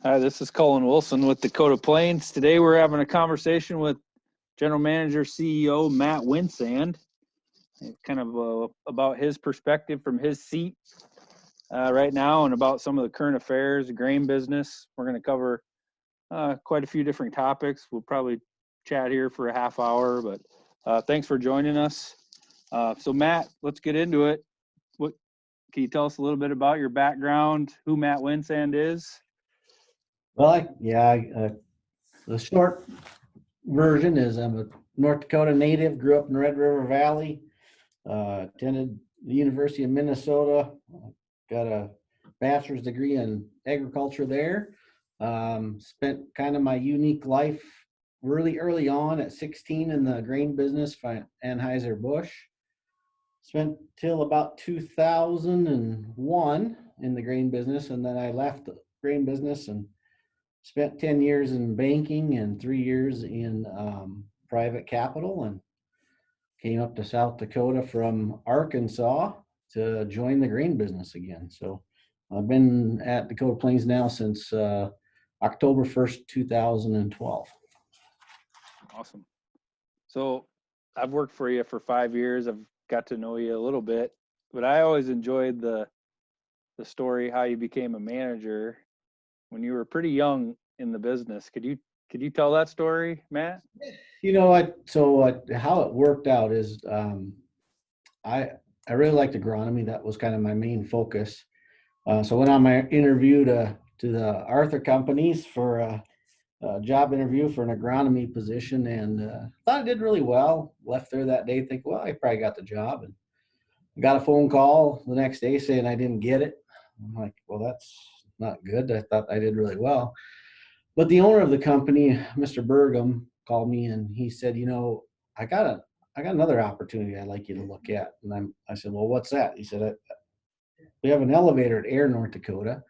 Hi, this is Cullen Wilson with Dakota Plains. Today we're having a conversation with General Manager CEO Matt Winsand, kind of about his perspective from his seat right now and about some of the current affairs, the grain business. We're going to cover quite a few different topics. We'll probably chat here for a half hour, but thanks for joining us. So Matt, let's get into it. What can you tell us a little bit about your background, who Matt Winsand is? The short version is I'm a North Dakota native, grew up in Red River Valley, attended the University of Minnesota, got a bachelor's degree in agriculture there. Spent kind of my unique life really early on at 16 in the grain business for Anheuser-Busch. Spent till about 2001 in the grain business, and then I left the grain business and spent 10 years in banking and 3 years in private capital, and came up to South Dakota from Arkansas to join the grain business again. So I've been at Dakota Plains now since October 1st, 2012. Awesome. So I've worked for you for 5 years. I've got to know you a little bit, but I always enjoyed the story how you became a manager when you were pretty young in the business. Could you tell that story, Matt? You know what? So how it worked out is I I really liked agronomy. That was kind of my main focus. So I went on my interview to the Arthur companies for a job interview for an agronomy position, and thought I did really well. Left there that day, think, well, I probably got the job, and got a phone call the next day saying I didn't get it. I'm like, well, that's not good. I thought I did really well. But the owner of the company, Mr. Burgum, called me and he said, I got a I got another opportunity I'd like you to look at. And I said, well, what's that? He said, we have an elevator at Air, North Dakota.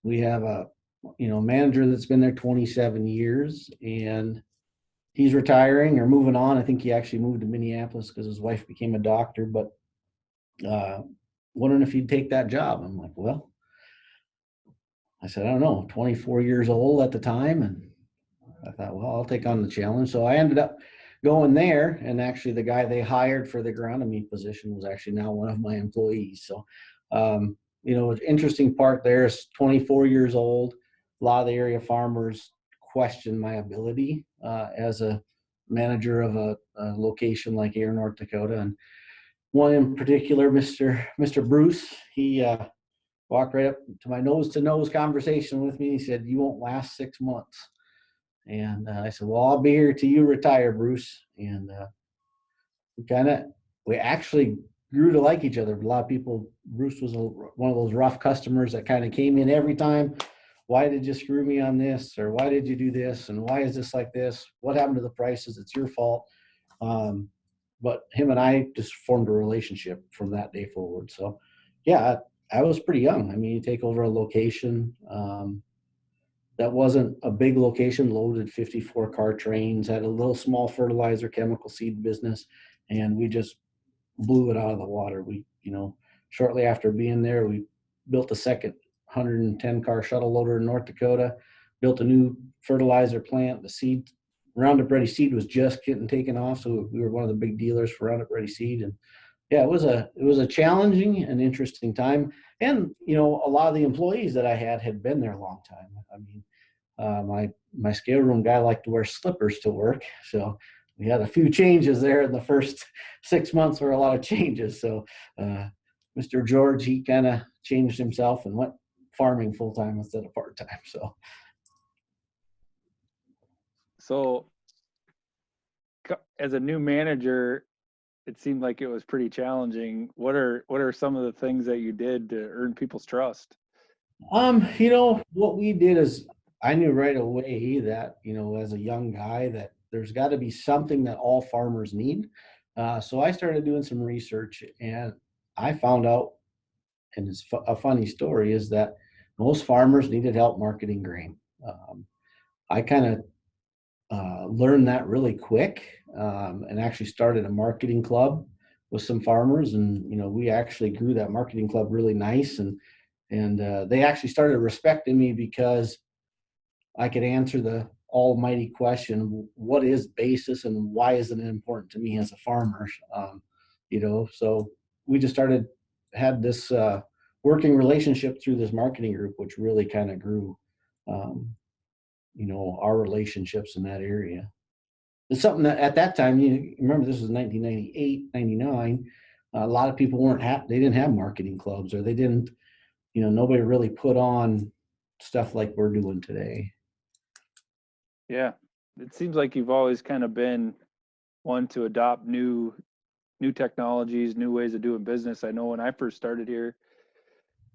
We have a manager that's been there 27 years, and he's retiring or moving on. I think he actually moved to Minneapolis because his wife became a doctor, but uh, wondering if you'd take that job. I'm like, well, I said, I don't know, 24 years old at the time. And I thought, well, I'll take on the challenge. So I ended up going there. And actually, the guy they hired for the agronomy position was actually now one of my employees. So, the interesting part there is 24 years old. A lot of the area farmers question my ability as a manager of a location like Air, North Dakota. And one in particular, Mr. Bruce, he walked right up to my nose to nose conversation with me. He said, "You won't last 6 months." And I said, "Well, I'll be here till you retire, Bruce." And we actually grew to like each other. A lot of people, Bruce was one of those rough customers that kind of came in every time. Why did you screw me on this? Or why did you do this? And why is this like this? What happened to the prices? It's your fault. But him and I just formed a relationship from that day forward. So, yeah, I was pretty young. I mean, you take over a location that wasn't a big location, loaded 54 car trains, had a little small fertilizer chemical seed business, and we just blew it out of the water. Shortly after being there, we built a second 110 car shuttle loader in North Dakota, built a new fertilizer plant. The seed, Roundup Ready seed was just getting taken off, so we were one of the big dealers for Roundup Ready seed. And yeah, it was a challenging and interesting time. And a lot of the employees that I had been there a long time. I mean, my scale room guy liked to wear slippers to work, so we had a few changes there in the first 6 months. Were a lot of changes. So Mr. George, he kind of changed himself and went farming full time instead of part time. So as a new manager, it seemed like it was pretty challenging. What are some of the things that you did to earn people's trust? What we did is I knew right away that, as a young guy, that there's got to be something that all farmers need. So I started doing some research, and I found out, and it's a funny story, is that most farmers needed help marketing grain. I kind of learned that really quick, and actually started a marketing club with some farmers, and we actually grew that marketing club really nice, and they actually started respecting me because I could answer the almighty question, what is basis and why is it important to me as a farmer? So we just had this working relationship through this marketing group, which really kind of grew, um, our relationships in that area. It's something that at that time, you remember this was 1998, 99. A lot of people they didn't have marketing clubs, or they didn't, nobody really put on stuff like we're doing today. Yeah. It seems like you've always kind of been one to adopt new technologies, new ways of doing business. I know when I first started here,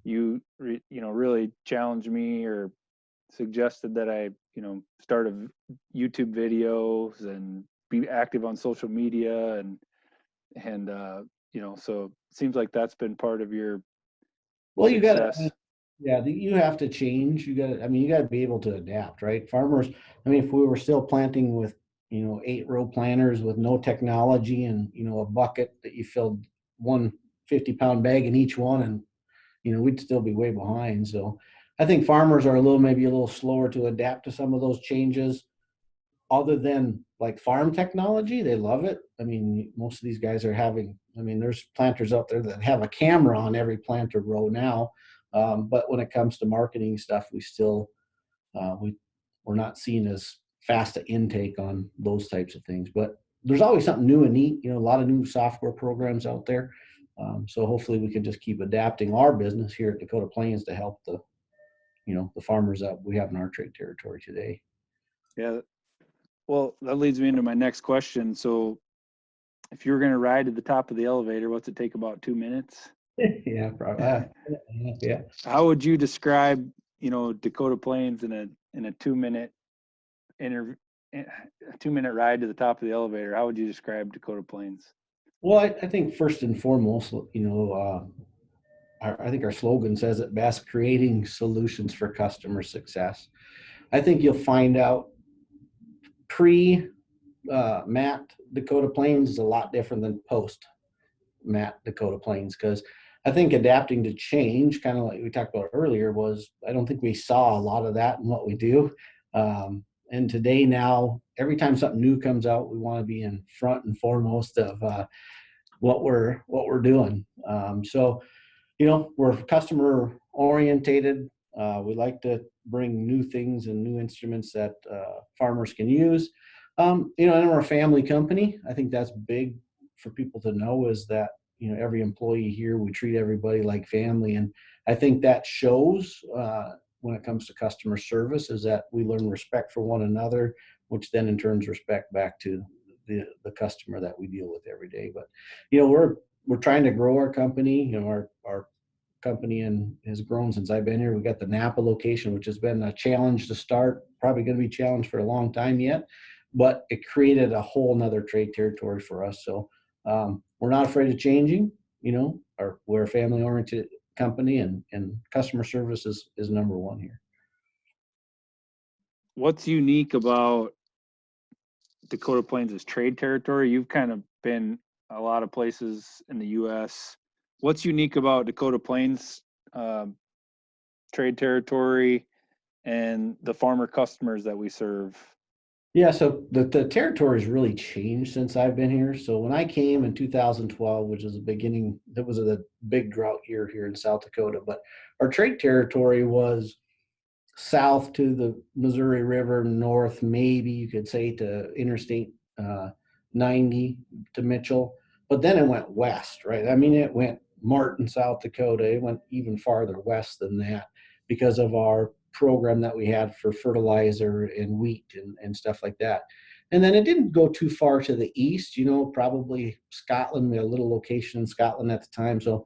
really challenged me or suggested that I, start YouTube videos and be active on social media and so it seems like that's been part of your Well, success. you have to change. You got to be able to adapt, right? Farmers, if we were still planting with, 8-row planters with no technology and, a bucket that you filled one 50-pound bag in each one, and, we'd still be way behind. So I think farmers are maybe a little slower to adapt to some of those changes. Other than like farm technology, they love it. Most of these guys are there's planters out there that have a camera on every planter row now. But when it comes to marketing stuff, we're not seeing as fast an intake on those types of things. But there's always something new and neat, a lot of new software programs out there. So hopefully we can just keep adapting our business here at Dakota Plains to help the farmers that we have in our trade territory today. Yeah. Well, that leads me into my next question. So if you were going to ride to the top of the elevator, what's it take, about 2 minutes? Yeah, probably. Yeah. How would you describe, Dakota Plains in a 2-minute interview, a 2-minute ride to the top of the elevator? How would you describe Dakota Plains? Well, I think first and foremost, I think our slogan says it best: creating solutions for customer success. I think you'll find out pre Matt Dakota Plains is a lot different than post Matt Dakota Plains, because I think adapting to change, kind of like we talked about earlier, I don't think we saw a lot of that in what we do. And today, now, every time something new comes out, we want to be in front and foremost of what we're doing. We're customer orientated. We like to bring new things and new instruments that farmers can use. And we're a family company. I think that's big for people to know, is that, every employee here, we treat everybody like family. And I think that shows when it comes to customer service, is that we learn respect for one another, which then in turns respect back to the customer that we deal with every day. But, we're trying to grow our company. Our company has grown since I've been here. We got the Napa location, which has been a challenge to start, probably going to be a challenge for a long time yet, but it created a whole nother trade territory for us. So we're not afraid of changing. We're a family oriented company, and customer service is number one here. What's unique about Dakota Plains' trade territory? You've kind of been a lot of places in the U.S. What's unique about Dakota Plains trade territory and the farmer customers that we serve? Yeah, so the territory's really changed since I've been here. So when I came in 2012, which is the beginning, that was a big drought year here in South Dakota, but our trade territory was south to the Missouri River, north, maybe you could say, to Interstate 90 to Mitchell. But then it went west, right? It went Martin, South Dakota. It went even farther west than that because of our program that we had for fertilizer and wheat and stuff like that. And then it didn't go too far to the east, probably Scotland. We had a little location in Scotland at the time. So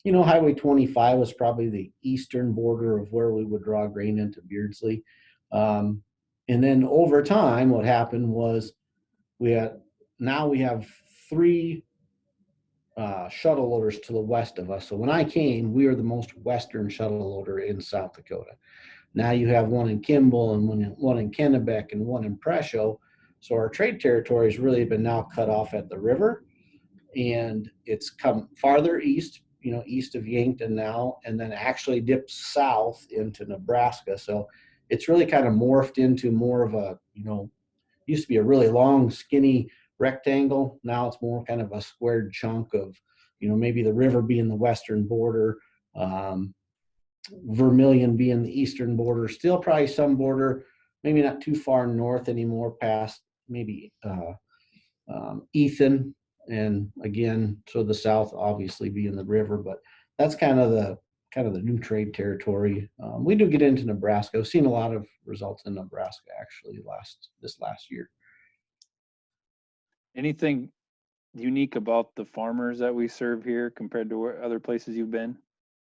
Highway 25 was probably the eastern border of where we would draw grain into Beardsley. And then over time, what happened was we have 3 shuttle loaders to the west of us. So when I came, we were the most western shuttle loader in South Dakota. Now you have one in Kimball and one in Kennebec and one in Presho. So our trade territory has really been now cut off at the river, and it's come farther east, east of Yankton now, and then actually dips south into Nebraska. So it's really kind of morphed into more of a, used to be a really long, skinny rectangle. Now it's more kind of a squared chunk of, maybe the river being the western border, um, Vermilion being the eastern border, still probably some border, maybe not too far north anymore, past maybe Ethan. And again, so the south obviously being the river, but that's kind of the new trade territory. We do get into Nebraska. I've seen a lot of results in Nebraska actually this last year. Anything unique about the farmers that we serve here compared to where other places you've been?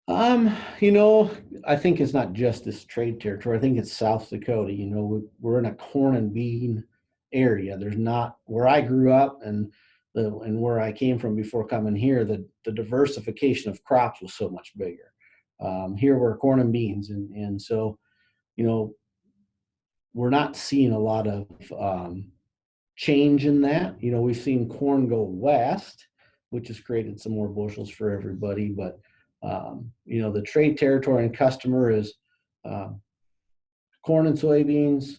Um, you know, I think it's not just this trade territory. I think it's South Dakota. We're in a corn and bean area. There's not where I grew up and where I came from before coming here. The diversification of crops was so much bigger. Here we're corn and beans, and so you know we're not seeing a lot of change in that. We've seen corn go west, which has created some more bushels for everybody. But the trade territory and customer is uh, corn and soybeans.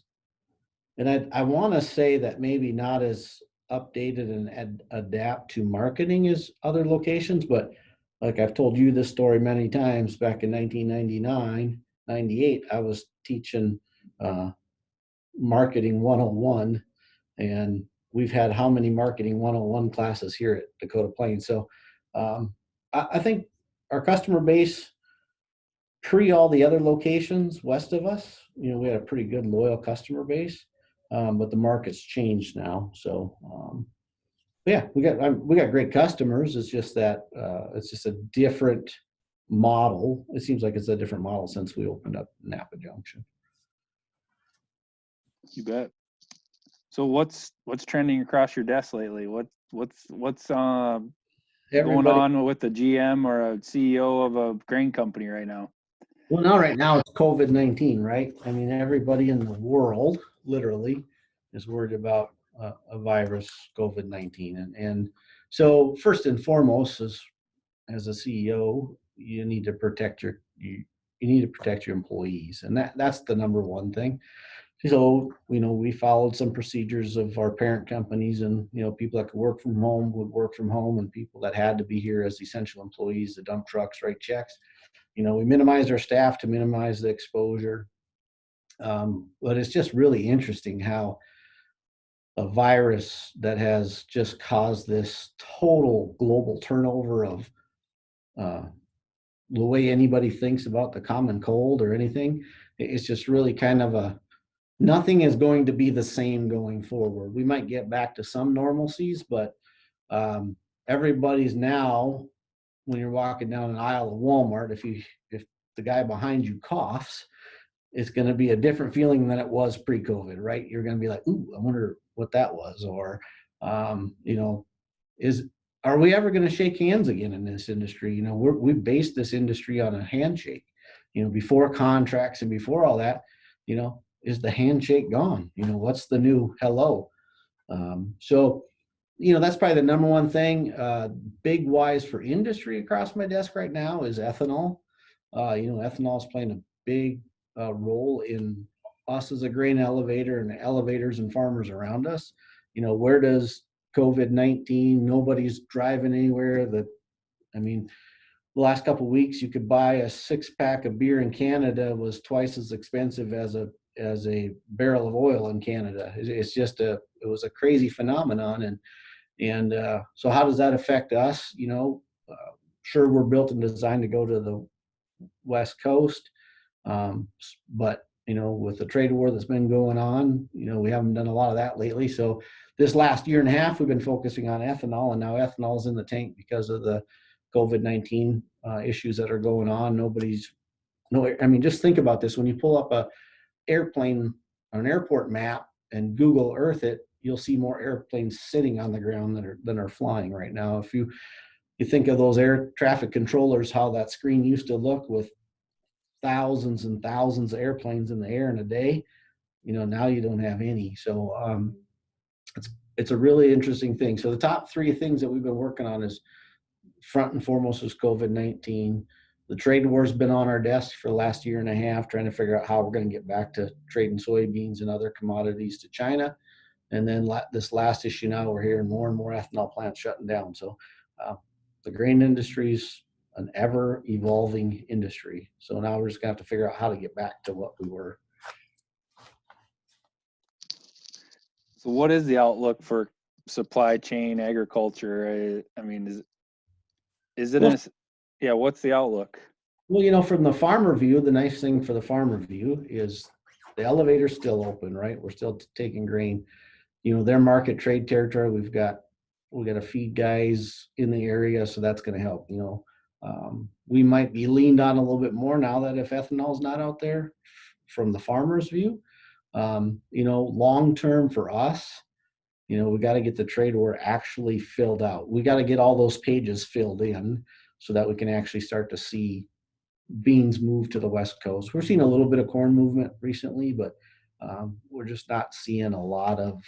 And I want to say that maybe not as updated and adapt to marketing as other locations, but like I've told you this story many times, back in 1999, 98, I was teaching uh, marketing 101, and we've had how many marketing 101 classes here at Dakota Plains. So I think our customer base, pre all the other locations west of us, we had a pretty good loyal customer base, but the market's changed now. So yeah, we got great customers. It's just that it's just a different model. It seems like it's a different model since we opened up Napa Junction. You bet. So what's trending across your desk lately? What's going Everybody, on with the GM or a CEO of a grain company right now? well, now right now it's COVID-19, right? I mean, everybody in the world literally is worried about a virus, COVID-19, and so first and foremost, as a CEO, you need to protect you need to protect your employees, and that's the number one thing. So, we followed some procedures of our parent companies, and, people that could work from home would work from home, and people that had to be here as essential employees, the dump trucks, write checks. We minimized our staff to minimize the exposure. But it's just really interesting how a virus that has just caused this total global turnover of uh, the way anybody thinks about the common cold or anything. It's just really kind of nothing is going to be the same going forward. We might get back to some normalcies, but everybody's now, when you're walking down an aisle of Walmart, if the guy behind you coughs, it's going to be a different feeling than it was pre-COVID, right? You're going to be like, "Ooh, I wonder what that was," or is are we ever going to shake hands again in this industry? We based this industry on a handshake. Before contracts and before all that, is the handshake gone? What's the new hello? So that's probably the number one thing. Big wise for industry across my desk right now is ethanol. Ethanol is playing a big role in us as a grain elevator and elevators and farmers around us. Where does COVID-19? Nobody's driving anywhere. I mean, the last couple of weeks, you could buy a 6-pack of beer in Canada was twice as expensive as a barrel of oil in Canada. It was a crazy phenomenon, and so how does that affect us? Sure, we're built and designed to go to the West Coast, but with the trade war that's been going on, we haven't done a lot of that lately. So this last year and a half, we've been focusing on ethanol, and now ethanol is in the tank because of the COVID-19 issues that are going on. I mean, just think about this. When you pull up a airplane on an airport map and Google Earth it, you'll see more airplanes sitting on the ground than are flying right now. If you think of those air traffic controllers, how that screen used to look with thousands and thousands of airplanes in the air in a day, now you don't have any. So it's a really interesting thing. So the top three things that we've been working on is front and foremost is COVID-19. the trade war's been on our desk for the last year and a half, trying to figure out how we're going to get back to trading soybeans and other commodities to China. And then this last issue now, we're hearing more and more ethanol plants shutting down. So uh, the grain industry is an ever evolving industry. So now we're just going to have to figure out how to get back to what we were. So what is the outlook for supply chain agriculture? I mean, is it, Well, yeah, what's the outlook? well, from the farmer view, the nice thing for the farmer view is the elevator's still open, right? We're still taking grain. Their market trade territory, we got to feed guys in the area, so that's going to help. We might be leaned on a little bit more now that if ethanol's not out there from the farmer's view. Long term for us, we got to get the trade war actually filled out. We got to get all those pages filled in so that we can actually start to see beans move to the West Coast. We're seeing a little bit of corn movement recently, but we're just not seeing a lot of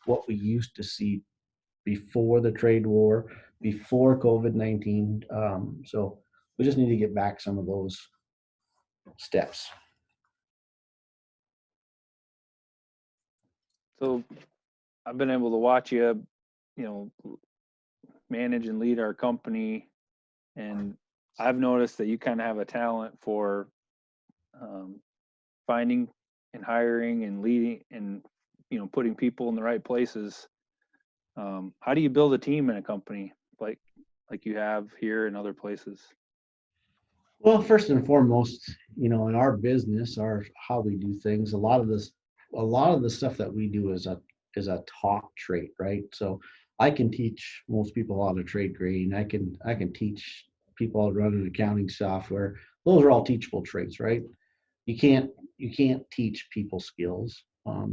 what we used to see before the trade war, before COVID-19. So we just need to get back some of those steps. So I've been able to watch you, manage and lead our company, and I've noticed that you kind of have a talent for finding and hiring and leading and putting people in the right places. How do you build a team in a company like you have here and other places? Well, first and foremost, in our business, how we do things, a lot of the stuff that we do is a taught trait, right? So I can teach most people how to trade grain. I can teach people how to run an accounting software. Those are all teachable traits, right? You can't teach people skills.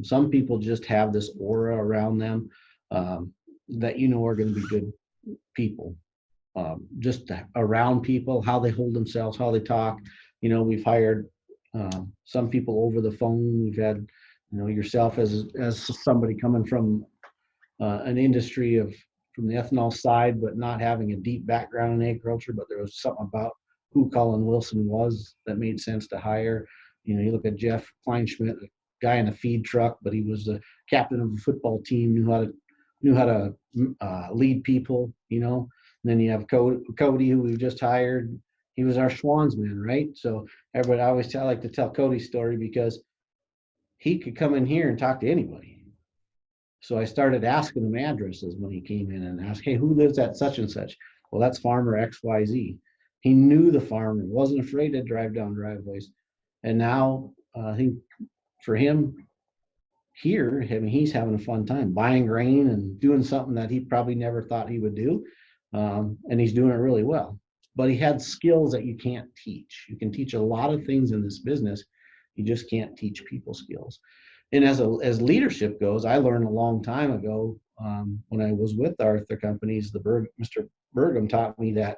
Some people just have this aura around them that are going to be good people. Just around people, how they hold themselves, how they talk. We've hired some people over the phone. We've had, yourself as somebody coming from an industry from the ethanol side, but not having a deep background in agriculture. But there was something about who Cullen Wilson was that made sense to hire. You look at Jeff Kleinschmidt, a guy in a feed truck, but he was the captain of a football team, knew how to lead people. And then you have Cody, who we just hired. He was our Schwansman, right? So everybody, I like to tell Cody's story because he could come in here and talk to anybody. So I started asking him addresses when he came in and asked, hey, who lives at such and such? Well, that's farmer XYZ. He knew the farmer, wasn't afraid to drive down driveways. And now I think for him here, he's having a fun time buying grain and doing something that he probably never thought he would do. And he's doing it really well. But he had skills that you can't teach. You can teach a lot of things in this business. You just can't teach people skills. And as leadership goes, I learned a long time ago when I was with Arthur Companies, Mr. Burgum taught me that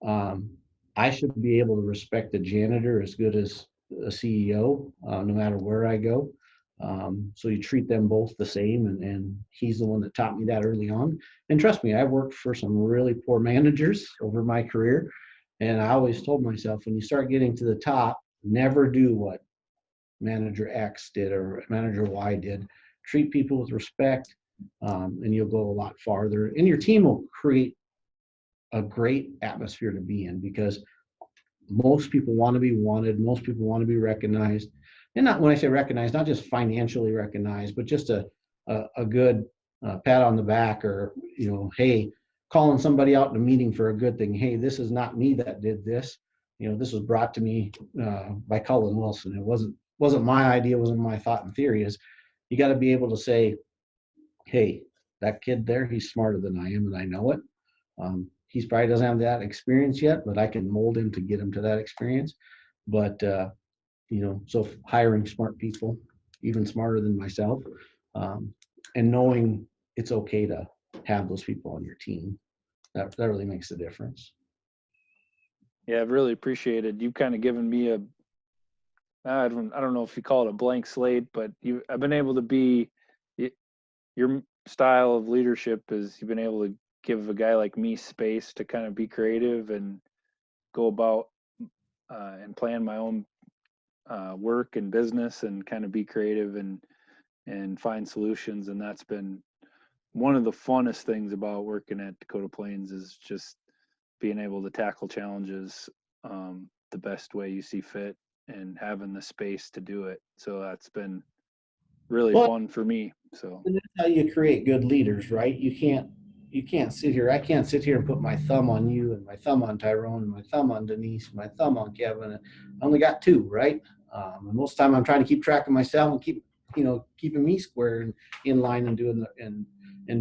I should be able to respect the janitor as good as a CEO, no matter where I go. So you treat them both the same, and he's the one that taught me that early on. And trust me, I've worked for some really poor managers over my career, and I always told myself, when you start getting to the top, never do what manager X did or manager Y did. Treat people with respect, and you'll go a lot farther, and your team will create a great atmosphere to be in, because most people want to be wanted. Most people want to be recognized. And not, when I say recognized, not just financially recognized, but just a good pat on the back, or, hey, calling somebody out in a meeting for a good thing. Hey, this is not me that did this. This was brought to me by Cullen Wilson. It wasn't my idea, wasn't my thought and theory. Is you got to be able to say, hey, that kid there, he's smarter than I am, and I know it. He's probably doesn't have that experience yet, but I can mold him to get him to that experience. But so hiring smart people, even smarter than myself, and knowing it's okay to have those people on your team, that really makes a difference. Yeah, I've really appreciated you kind of given me I don't know if you call it a blank slate, but I've been able to be, your style of leadership is you've been able to give a guy like me space to kind of be creative and go about and plan my own work and business and kind of be creative and find solutions. And that's been one of the funnest things about working at Dakota Plains is just being able to tackle challenges the best way you see fit and having the space to do it. So that's been really Well, fun for me. So and that's how you create good leaders, right? You can't sit here. I can't sit here and put my thumb on you and my thumb on Tyrone and my thumb on Denise, my thumb on Kevin. I only got two, right? And most of the time I'm trying to keep track of myself and keeping me square and in line and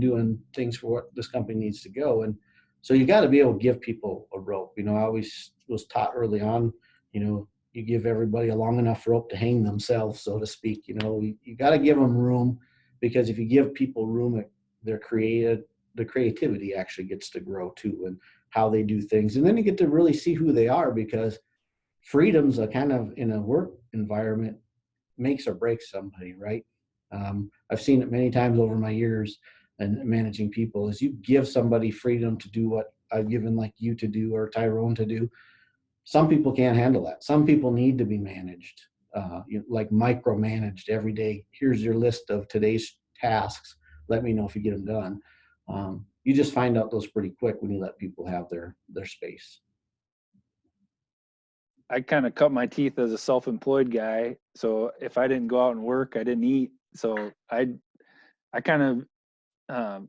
doing things for what this company needs to go. And so you got to be able to give people a rope. I always was taught early on, you give everybody a long enough rope to hang themselves, so to speak. You got to give them room, because if you give people room, their the creativity actually gets to grow too, and how they do things. And then you get to really see who they are, because freedom's a kind of, in a work environment, makes or breaks somebody, right? I've seen it many times over my years and managing people, is you give somebody freedom to do what I've given like you to do or Tyrone to do. Some people can't handle that. Some people need to be managed, like micromanaged every day. Here's your list of today's tasks. Let me know if you get them done. You just find out those pretty quick when you let people have their space. I kind of cut my teeth as a self-employed guy. So if I didn't go out and work, I didn't eat. So I kind of, um,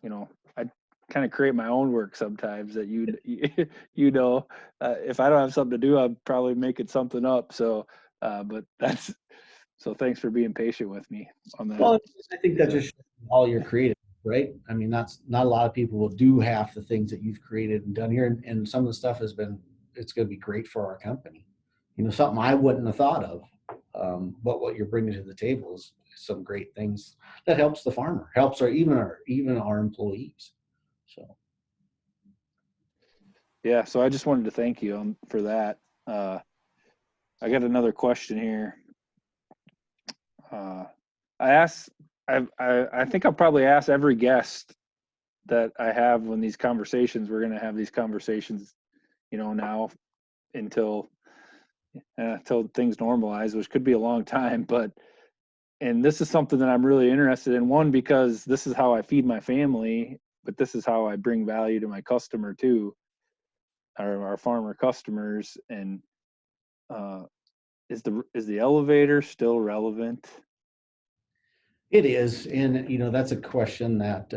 you know, I kind of create my own work sometimes that if I don't have something to do, I'm probably making something up. So, but so thanks for being patient with me on that. Well, I think that Yeah. just shows all your creative, right? I mean, that's not a lot of people will do half the things that you've created and done here. And some of the stuff it's going to be great for our company. Something I wouldn't have thought of. But what you're bringing to the table is some great things that helps the farmer, helps even our employees. So. Yeah. So I just wanted to thank you for that. I got another question here. Uh, I asked, I think I'll probably ask every guest that I have when these conversations, we're going to have these conversations, now until things normalize, which could be a long time, and this is something that I'm really interested in. One, because this is how I feed my family, but this is how I bring value to my customer too, our farmer customers. And uh, is the elevator still relevant? It is, and that's a question that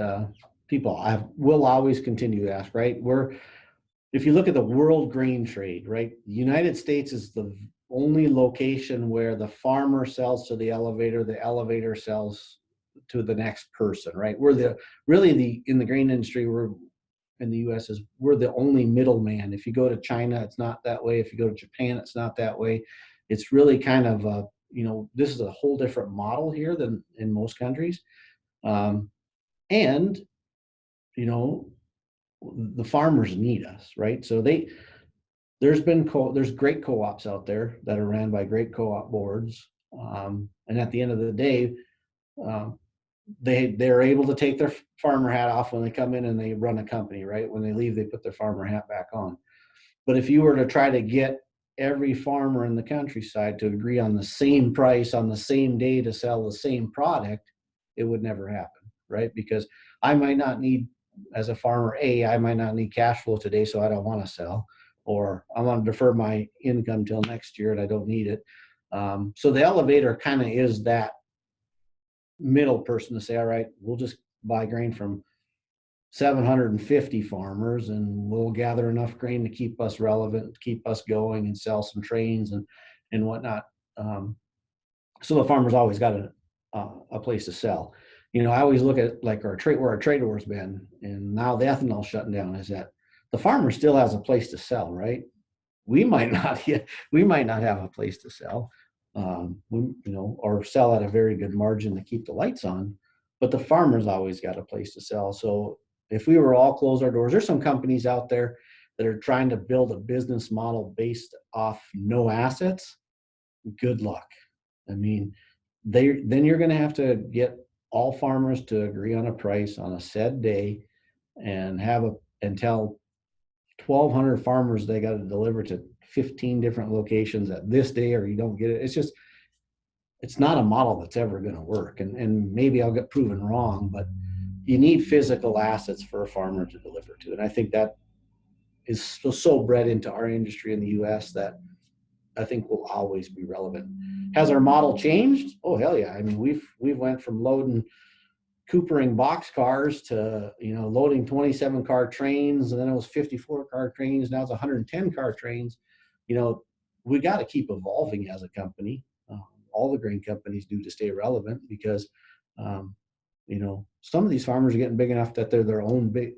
people will always continue to ask, right? If you look at the world grain trade, right, the United States is the only location where the farmer sells to the elevator sells to the next person, right? In the grain industry, in the U.S. we're the only middleman. If you go to China, it's not that way. If you go to Japan, it's not that way. It's really kind of this is a whole different model here than in most countries, and you know the farmers need us, right? So there's great co-ops out there that are ran by great co-op boards, and at the end of the day, um, they're able to take their farmer hat off when they come in and they run a company, right? When they leave, they put their farmer hat back on. But if you were to try to get every farmer in the countryside to agree on the same price on the same day to sell the same product, it would never happen, right? Because I might not need, as a farmer A, I might not need cash flow today, so I don't want to sell, or I want to defer my income till next year and I don't need it. So the elevator kind of is that middle person to say, all right, we'll just buy grain from 750 farmers and we'll gather enough grain to keep us relevant, keep us going, and sell some trains and whatnot. So the farmer's always got a place to sell. I always look at like where our trade war's been, and now the ethanol shutting down, is that the farmer still has a place to sell, right? We might not have a place to sell, or sell at a very good margin to keep the lights on, but the farmer's always got a place to sell. So if we were all close our doors, there's some companies out there that are trying to build a business model based off no assets. Good luck. I mean, then you're going to have to get all farmers to agree on a price on a said day and and tell 1,200 farmers they got to deliver to 15 different locations at this day, or you don't get it. It's just, it's not a model that's ever going to work. And maybe I'll get proven wrong, but you need physical assets for a farmer to deliver to. And I think that is so bred into our industry in the US that I think will always be relevant. Has our model changed? Oh, hell yeah. I mean, we've went from loading coopering box cars to, loading 27 car trains, and then it was 54 car trains. Now it's 110 car trains. We got to keep evolving as a company. All the grain companies do to stay relevant, because, some of these farmers are getting big enough that they're their own big,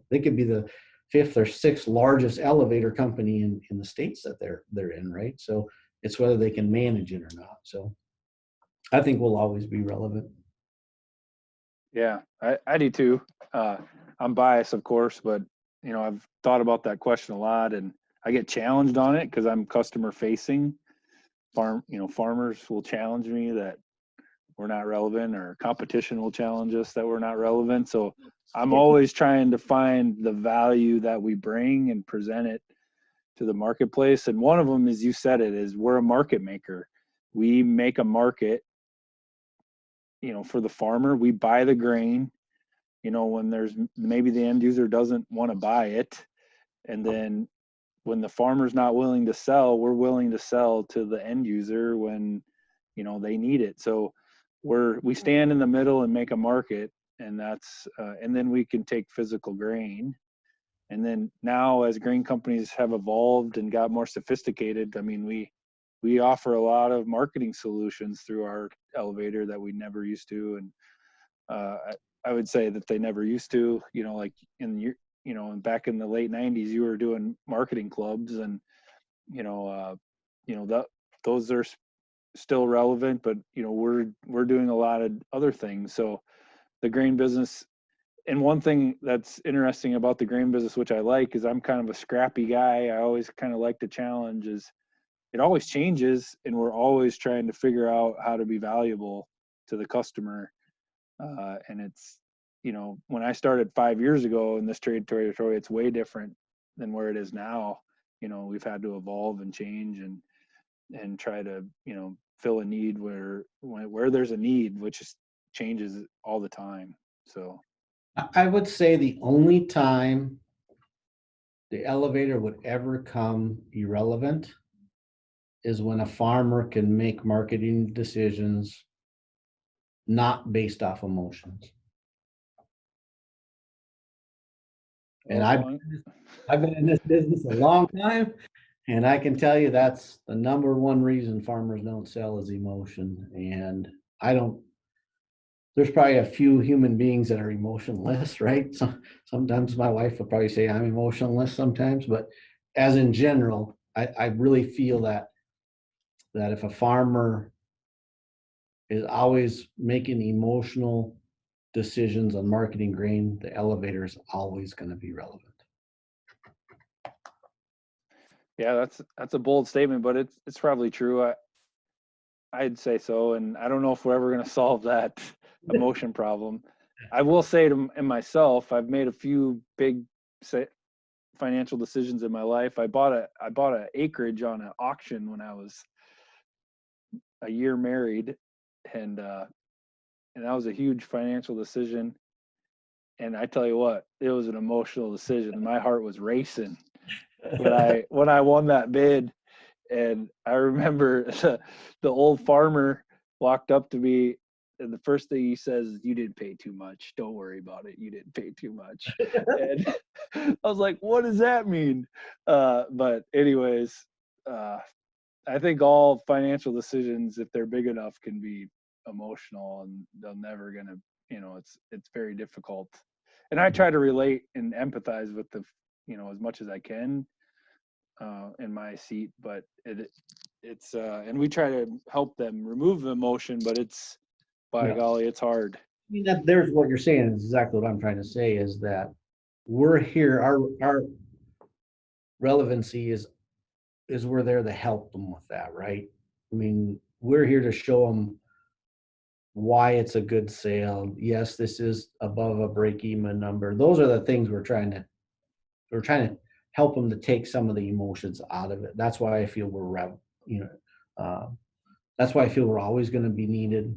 they could be the fifth or sixth largest elevator company in the states that they're in, right? So it's whether they can manage it or not. So I think we'll always be relevant. Yeah, I do too. I'm biased, of course, but I've thought about that question a lot, and I get challenged on it because I'm customer facing. Farmers will challenge me that we're not relevant, or competition will challenge us that we're not relevant. So I'm always trying to find the value that we bring and present it to the marketplace. And one of them, as you said it, is we're a market maker. We make a market, for the farmer. We buy the grain, when there's maybe the end user doesn't want to buy it. And then when the farmer's not willing to sell, we're willing to sell to the end user when, they need it. So we stand in the middle and make a market, and that's, and then we can take physical grain. And then now, as grain companies have evolved and got more sophisticated, I mean, we offer a lot of marketing solutions through our elevator that we never used to. And I would say that they never used to, like and back in the late 90s, you were doing marketing clubs, and, those are still relevant, but, we're doing a lot of other things. So the grain business, and one thing that's interesting about the grain business, which I like, is I'm kind of a scrappy guy. I always kind of like to challenge. Is it always changes, and we're always trying to figure out how to be valuable to the customer. And it's, when I started 5 years ago in this trade territory, it's way different than where it is now. We've had to evolve and change and try to, fill a need where there's a need, which is changes all the time. So I would say the only time the elevator would ever come irrelevant is when a farmer can make marketing decisions not based off emotions. And I've been in this business a long time, and I can tell you that's the number one reason farmers don't sell is emotion. And there's probably a few human beings that are emotionless, right? So sometimes my wife will probably say I'm emotionless sometimes, but as in general, I really feel that if a farmer is always making emotional decisions on marketing grain, the elevator is always going to be relevant. Yeah, that's a bold statement, but it's probably true. I'd say so, and I don't know if we're ever going to solve that emotion problem. I will say to myself, I've made a few big financial decisions in my life. I bought a acreage on an auction when I was a year married, and that was a huge financial decision. And I tell you what, it was an emotional decision. My heart was racing when I won that bid. And I remember the old farmer walked up to me, and the first thing he says, "You didn't pay too much. Don't worry about it. You didn't pay too much." And I was like, "What does that mean?" But anyways, I think all financial decisions, if they're big enough, can be emotional, and they're never gonna, it's very difficult. And I try to relate and empathize with as much as I can in my seat, but it's and we try to help them remove the emotion, but by golly, it's hard. I mean, there's what you're saying is exactly what I'm trying to say, is that we're here, our relevancy is we're there to help them with that, right? I mean, we're here to show them why it's a good sale. Yes, this is above a break-even number. Those are the things we're trying to help them to take some of the emotions out of it. That's why I feel that's why I feel we're always going to be needed.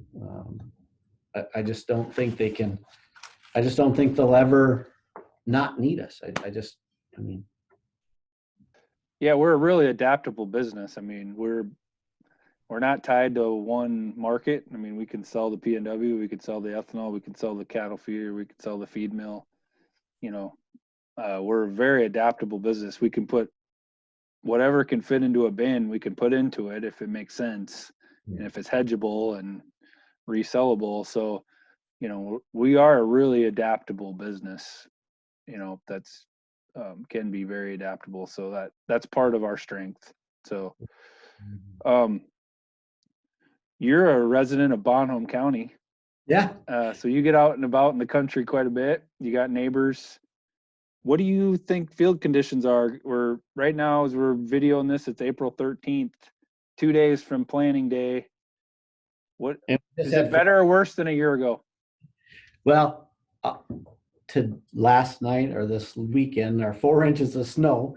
I just don't think they can. I just don't think they'll ever not need us. I mean, Yeah, we're a really adaptable business. I mean, we're not tied to one market. I mean, we can sell the P&W, we could sell the ethanol, we can sell the cattle feeder, we could sell the feed mill. You know, we're a very adaptable business. We can put whatever can fit into a bin, we can put into it if it makes sense, and if it's hedgeable and resellable. So, we are a really adaptable business. That's can be very adaptable. So that's part of our strength. So, um, you're a resident of Bonham County. yeah. So you get out and about in the country quite a bit. You got neighbors. What do you think field conditions are? We're right now, as we're videoing this, it's April 13th, 2 days from planting day. What And we just is it had better or worse than a year ago? well, to last night or this weekend, our 4 inches of snow.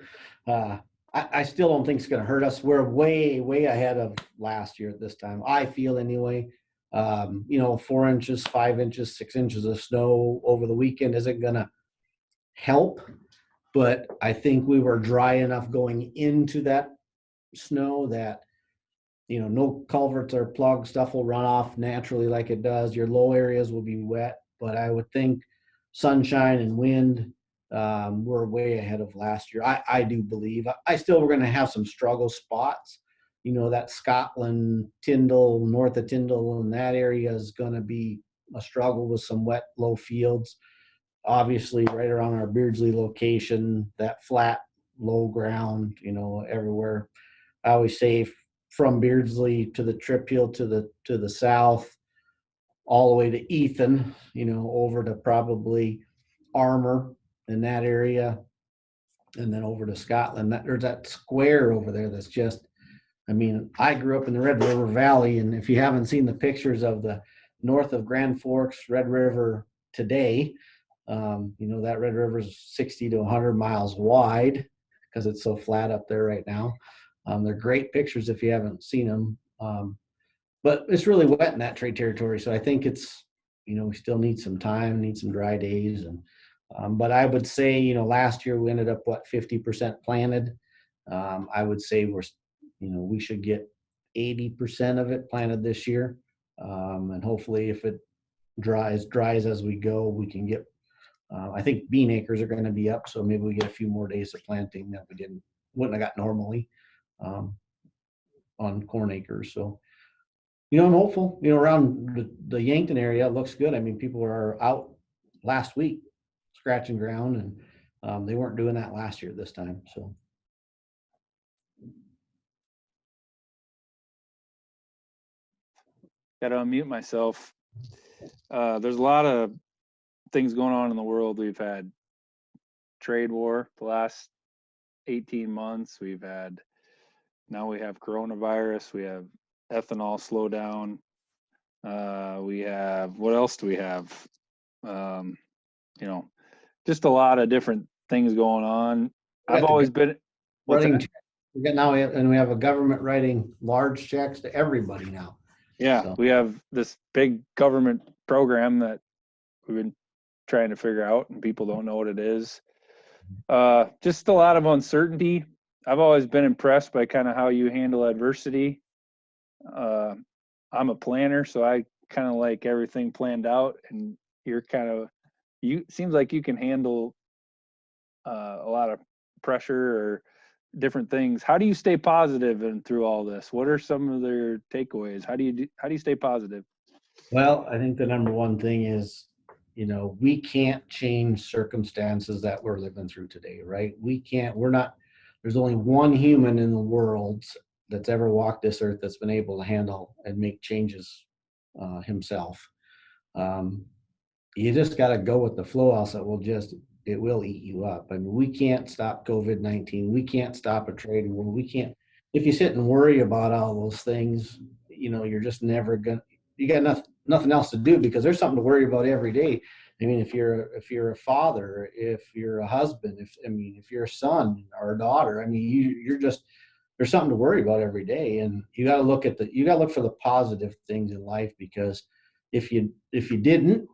I still don't think it's going to hurt us. We're way, way ahead of last year at this time. I feel anyway. 4 inches, 5 inches, 6 inches of snow over the weekend isn't going to help, but I think we were dry enough going into that snow that no culverts are plugged, stuff will run off naturally like it does. Your low areas will be wet, but I would think sunshine and wind, we're way ahead of last year. I do believe. I still we're going to have some struggle spots. That Scotland, Tyndall, north of Tyndall, and that area is going to be a struggle with some wet, low fields. Obviously, right around our Beardsley location, that flat, low ground, everywhere. I always say from Beardsley to the Trip Hill to the south, all the way to Ethan, over to probably Armour in that area, and then over to Scotland. There's that square over there that's just, I mean, I grew up in the Red River Valley, and if you haven't seen the pictures of the north of Grand Forks, Red River today, that Red River is 60 to 100 miles wide because it's so flat up there right now. They're great pictures if you haven't seen them. But it's really wet in that trade territory. So I think it's, we still need some time, need some dry days. But I would say, last year we ended up, 50% planted. I would say we should get 80% of it planted this year. And hopefully if it dries as we go, we can get, I think bean acres are going to be up. So maybe we get a few more days of planting that wouldn't have got normally on corn acres. So, I'm hopeful, around the Yankton area, it looks good. I mean, people are out last week scratching ground, and they weren't doing that last year this time. So. Got to unmute myself. There's a lot of things going on in the world. We've had trade war the last 18 months. Now we have coronavirus. We have ethanol slowdown. We have, what else do we have? Just a lot of different things going on. I've always been, we have a government writing large checks to everybody now. Yeah, so we have this big government program that we've been trying to figure out, and people don't know what it is. Just a lot of uncertainty. I've always been impressed by kind of how you handle adversity. I'm a planner, so I kind of like everything planned out, and seems like you can handle a lot of pressure or different things. How do you stay positive and through all this? What are some of their takeaways? How do you stay positive? Well, I think the number one thing is, we can't change circumstances that we're living through today, right? There's only one human in the world that's ever walked this earth that's been able to handle and make changes himself. You just got to go with the flow, else it will eat you up. I mean, we can't stop COVID-19. We can't stop a trade war. If you sit and worry about all those things, you're just never going to, you got nothing else to do because there's something to worry about every day. I mean, if you're a father, if you're a husband, if you're a son or a daughter, I mean, you're just, there's something to worry about every day, and you got to look for the positive things in life, because if you didn't,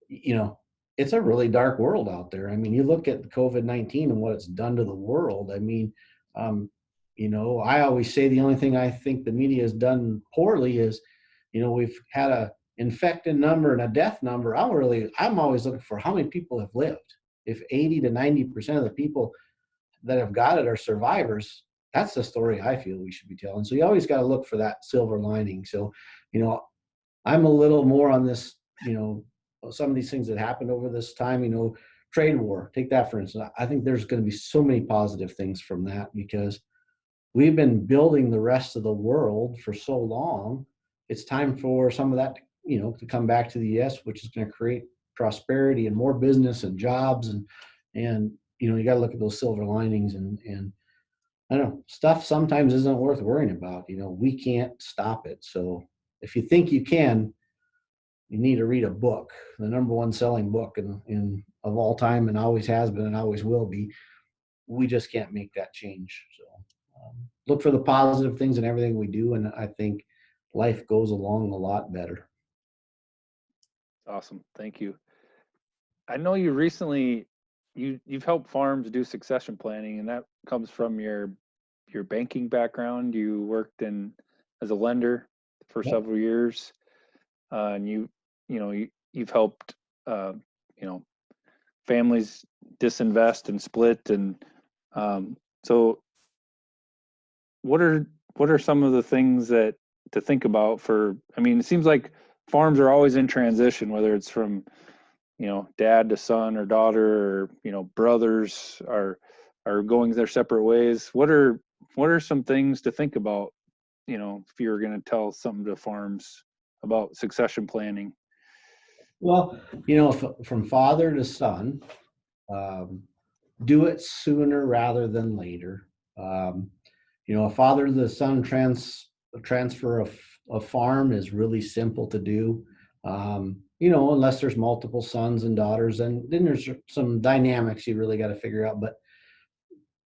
you know, it's a really dark world out there. I mean, you look at COVID-19 and what it's done to the world. I mean, um, I always say the only thing I think the media has done poorly is, we've had a infected number and a death number. I'm always looking for how many people have lived. If 80 to 90% of the people that have got it are survivors, that's the story I feel we should be telling. So you always got to look for that silver lining. So, you know, I'm a little more on this, some of these things that happened over this time, trade war, take that for instance. I think there's going to be so many positive things from that, because we've been building the rest of the world for so long. It's time for some of that, to come back to the U.S., which is going to create prosperity and more business and jobs. And you got to look at those silver linings, and I don't know, stuff sometimes isn't worth worrying about. We can't stop it. So if you think you can, you need to read a book, the number one selling book in of all time, and always has been and always will be. We just can't make that change. So look for the positive things in everything we do, and I think life goes along a lot better. Awesome. Thank you. I know you recently you've helped farms do succession planning, and that comes from your banking background. You worked in as a lender for Yep. several years, and you've helped you know families disinvest and split, and so what are some of the things that to think about for? I mean, it seems like farms are always in transition, whether it's from dad to son or daughter, or brothers are going their separate ways. What are some things to think about, if you're going to tell something to farms about succession planning? Well, from father to son, um, do it sooner rather than later. Um, a father to the son transfer of a farm is really simple to do. Unless there's multiple sons and daughters, and then there's some dynamics you really got to figure out. But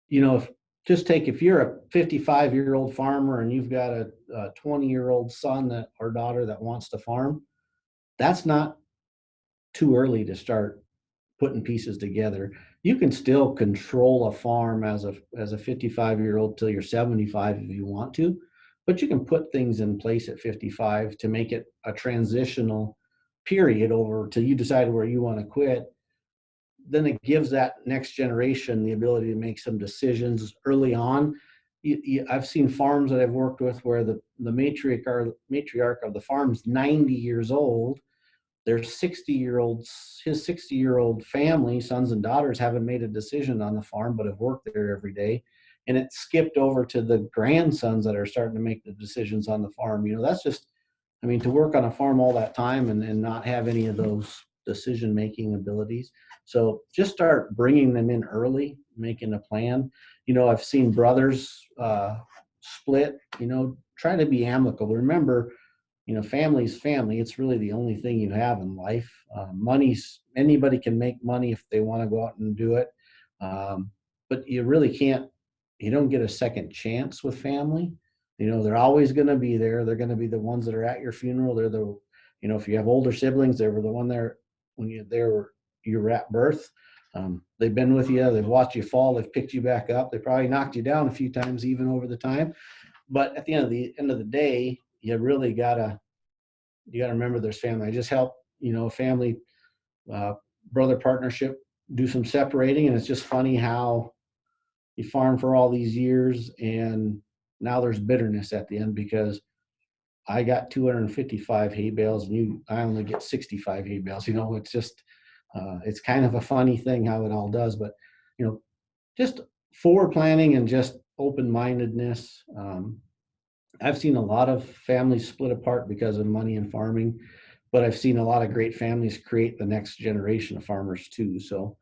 if if you're a 55-year-old farmer and you've got a 20-year-old son or daughter that wants to farm, that's not too early to start putting pieces together. You can still control a farm as a 55-year-old till you're 75 if you want to, but you can put things in place at 55 to make it a transitional period over till you decide where you want to quit. Then it gives that next generation the ability to make some decisions early on. I've seen farms that I've worked with where the matriarch of the farm is 90 years old. His 60-year-old family, sons and daughters, haven't made a decision on the farm, but have worked there every day. And it skipped over to the grandsons that are starting to make the decisions on the farm. That's just, to work on a farm all that time and not have any of those decision-making abilities. So just start bringing them in early, making a plan. I've seen brothers split, try to be amicable. Remember, family's family. It's really the only thing you have in life. Anybody can make money if they want to go out and do it. But you really can't, you don't get a second chance with family. They're always going to be there. They're going to be the ones that are at your funeral. They're if you have older siblings, they were the one there when you were at birth. They've been with you. They've watched you fall. They've picked you back up. They probably knocked you down a few times even over the time. But at the end of the day, you really gotta remember there's family. I just help family brother partnership do some separating, and it's just funny how you farm for all these years and now there's bitterness at the end because I got 255 hay bales and I only get 65 hay bales. It's just it's kind of a funny thing how it all does, but just forward planning and just open-mindedness. I've seen a lot of families split apart because of money and farming, but I've seen a lot of great families create the next generation of farmers too. So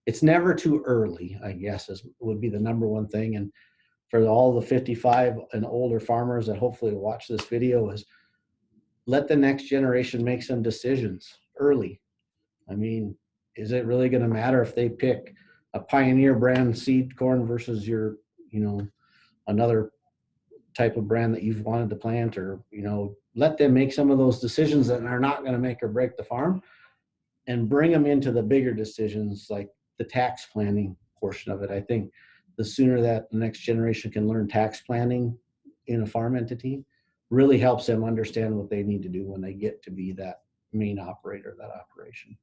it's never too early, I guess, would be the number one thing. And for all the 55 and older farmers that hopefully watch this video, is let the next generation make some decisions early. I mean, is it really going to matter if they pick a Pioneer brand seed corn versus your, another type of brand that you've wanted to plant, or, let them make some of those decisions that are not going to make or break the farm, and bring them into the bigger decisions like the tax planning portion of it. I think the sooner that the next generation can learn tax planning in a farm entity really helps them understand what they need to do when they get to be that main operator of that operation.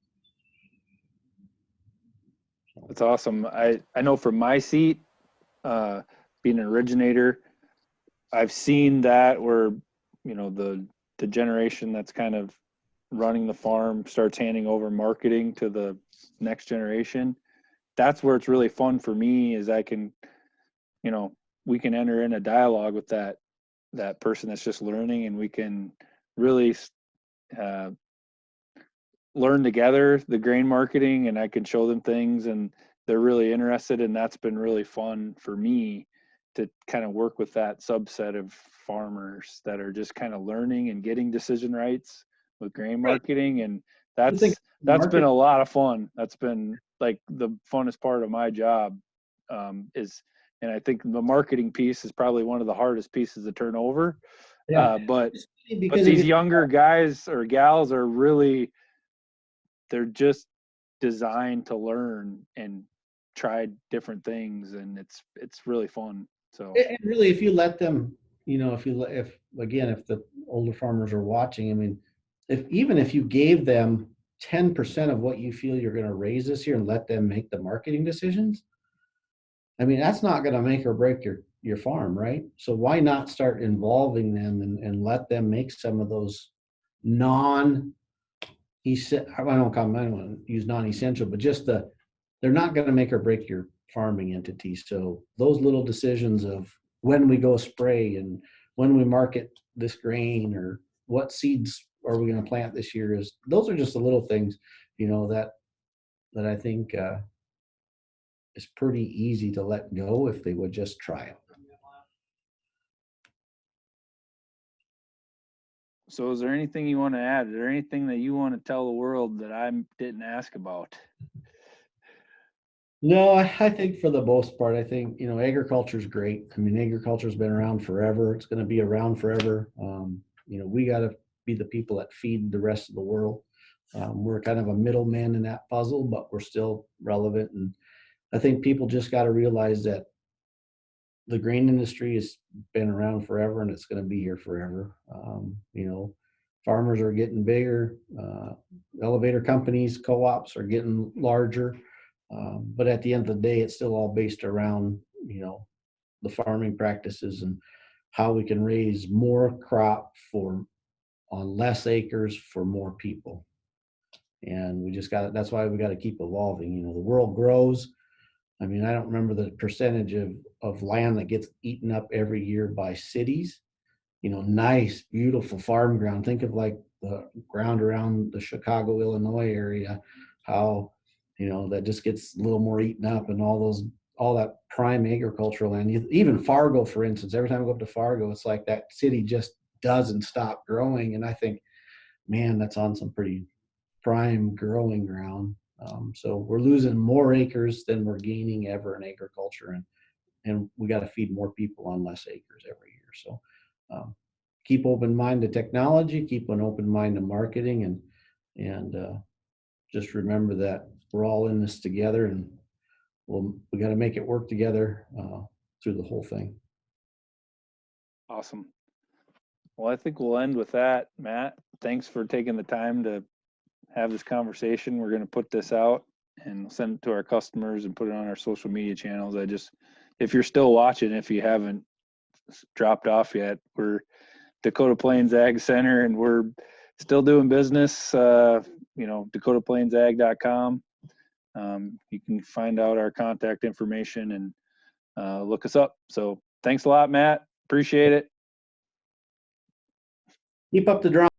That's awesome. I know from my seat, being an originator, I've seen that where, the generation that's kind of running the farm starts handing over marketing to the next generation. That's where it's really fun for me, is I can, we can enter in a dialogue with that person that's just learning, and we can really learn together the grain marketing, and I can show them things, and they're really interested. And that's been really fun for me to kind of work with that subset of farmers that are just kind of learning and getting decision rights with grain marketing. And that's been a lot of fun. That's been like the funnest part of my job, and I think the marketing piece is probably one of the hardest pieces to turn over. Yeah. But these younger guys or gals are really, they're just designed to learn and try different things, and it's really fun. So And really, if you let them, if the older farmers are watching, I mean, even if you gave them 10% of what you feel you're going to raise this year and let them make the marketing decisions, I mean, that's not going to make or break your farm, right? So why not start involving them and let them make some of those I don't want to use non-essential, but just they're not going to make or break your farming entity. So those little decisions of when we go spray and when we market this grain, or what seeds are we going to plant this year, those are just the little things, that I think is pretty easy to let go if they would just try it. So is there anything you want to add? Is there anything that you want to tell the world that I didn't ask about? No, I think for the most part, I think, agriculture is great. I mean, agriculture has been around forever. It's going to be around forever. We got to be the people that feed the rest of the world. We're kind of a middleman in that puzzle, but we're still relevant. And I think people just got to realize that the grain industry has been around forever, and it's going to be here forever. Farmers are getting bigger. Elevator companies, co-ops are getting larger. But at the end of the day, it's still all based around, the farming practices and how we can raise more crop on less acres for more people. And that's why we got to keep evolving. The world grows. I mean, I don't remember the percentage of land that gets eaten up every year by cities. Nice, beautiful farm ground. Think of like the ground around the Chicago, Illinois area, how, that just gets a little more eaten up, and all that prime agricultural land. Even Fargo, for instance, every time I go up to Fargo, it's like that city just doesn't stop growing. And I think, man, that's on some pretty prime growing ground. So we're losing more acres than we're gaining ever in agriculture, and we got to feed more people on less acres every year. So keep open mind to technology, keep an open mind to marketing, and just remember that we're all in this together, and we got to make it work together through the whole thing. Awesome. Well, I think we'll end with that, Matt. Thanks for taking the time to have this conversation. We're going to put this out and send it to our customers and put it on our social media channels. If you're still watching, if you haven't dropped off yet, we're Dakota Plains Ag Center, and we're still doing business. DakotaPlainsAg.com. You can find out our contact information and look us up. So thanks a lot, Matt. Appreciate it. Keep up the drum.